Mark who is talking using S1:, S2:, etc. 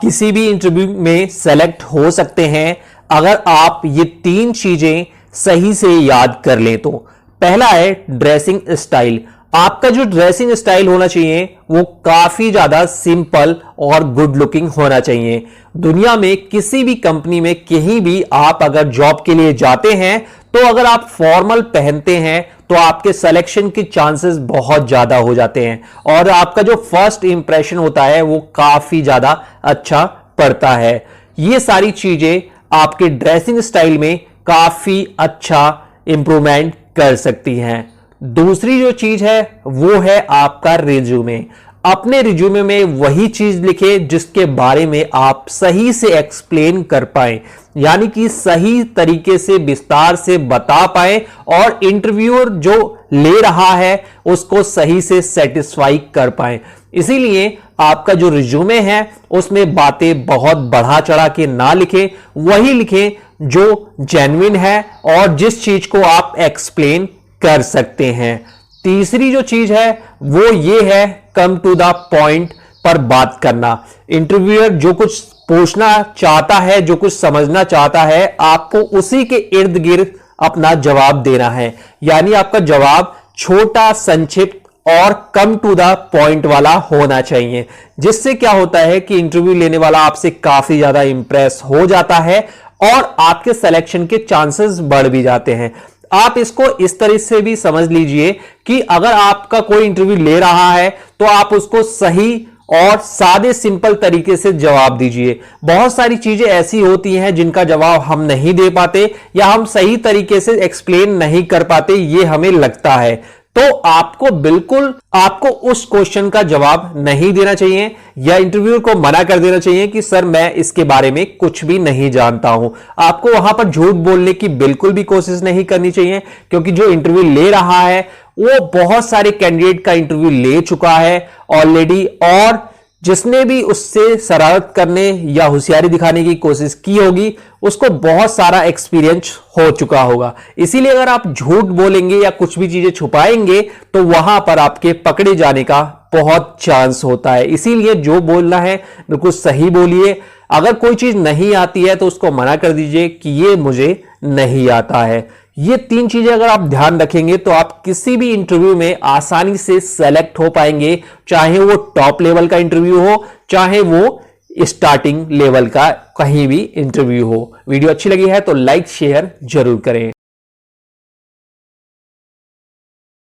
S1: किसी भी इंटरव्यू में सेलेक्ट हो सकते हैं अगर आप ये 3 चीजें सही से याद कर लें तो। पहला है ड्रेसिंग स्टाइल। आपका जो ड्रेसिंग स्टाइल होना चाहिए वो काफी ज्यादा सिंपल और गुड लुकिंग होना चाहिए। दुनिया में किसी भी कंपनी में कहीं भी आप अगर जॉब के लिए जाते हैं तो अगर आप फॉर्मल पहनते हैं तो आपके सिलेक्शन के चांसेस बहुत ज्यादा हो जाते हैं और आपका जो फर्स्ट इंप्रेशन होता है वो काफी ज्यादा अच्छा पड़ता है। ये सारी चीजें आपके ड्रेसिंग स्टाइल में काफी अच्छा इंप्रूवमेंट कर सकती हैं। दूसरी जो चीज है वो है आपका रिज्यूमे। अपने रिज्यूमे में वही चीज लिखे जिसके बारे में आप सही से एक्सप्लेन कर पाए, यानी कि सही तरीके से विस्तार से बता पाए और इंटरव्यूअर जो ले रहा है उसको सही से सेटिस्फाई कर पाए। इसीलिए आपका जो रिज्यूमे है उसमें बातें बहुत बढ़ा चढ़ा के ना लिखे, वही लिखे जो जेन्युइन है और जिस चीज को आप एक्सप्लेन कर सकते हैं। तीसरी जो चीज है वो ये है कम टू द पॉइंट पर बात करना। इंटरव्यूअर जो कुछ पूछना चाहता है, जो कुछ समझना चाहता है, आपको उसी के इर्द गिर्द अपना जवाब देना है, यानी आपका जवाब छोटा, संक्षिप्त और कम टू द पॉइंट वाला होना चाहिए। जिससे क्या होता है कि इंटरव्यू लेने वाला आपसे काफी ज्यादा इंप्रेस हो जाता है और आपके सिलेक्शन के चांसेस बढ़ भी जाते हैं। आप इसको इस तरह से भी समझ लीजिए कि अगर आपका कोई इंटरव्यू ले रहा है तो आप उसको सही और सादे सिंपल तरीके से जवाब दीजिए। बहुत सारी चीजें ऐसी होती हैं जिनका जवाब हम नहीं दे पाते या हम सही तरीके से एक्सप्लेन नहीं कर पाते, ये हमें लगता है। तो आपको उस क्वेश्चन का जवाब नहीं देना चाहिए या इंटरव्यूअर को मना कर देना चाहिए कि सर मैं इसके बारे में कुछ भी नहीं जानता हूं। आपको वहां पर झूठ बोलने की बिल्कुल भी कोशिश नहीं करनी चाहिए, क्योंकि जो इंटरव्यू ले रहा है वो बहुत सारे कैंडिडेट का इंटरव्यू ले चुका है ऑलरेडी और जिसने भी उससे शरारत करने या होशियारी दिखाने की कोशिश की होगी उसको बहुत सारा एक्सपीरियंस हो चुका होगा। इसीलिए अगर आप झूठ बोलेंगे या कुछ भी चीजें छुपाएंगे तो वहां पर आपके पकड़े जाने का बहुत चांस होता है। इसीलिए जो बोलना है बिल्कुल सही बोलिए। अगर कोई चीज नहीं आती है तो उसको मना कर दीजिए कि ये मुझे नहीं आता है। ये 3 चीजें अगर आप ध्यान रखेंगे तो आप किसी भी इंटरव्यू में आसानी से सेलेक्ट हो पाएंगे, चाहे वो टॉप लेवल का इंटरव्यू हो, चाहे वो स्टार्टिंग लेवल का कहीं भी इंटरव्यू हो। वीडियो अच्छी लगी है तो लाइक शेयर जरूर करें।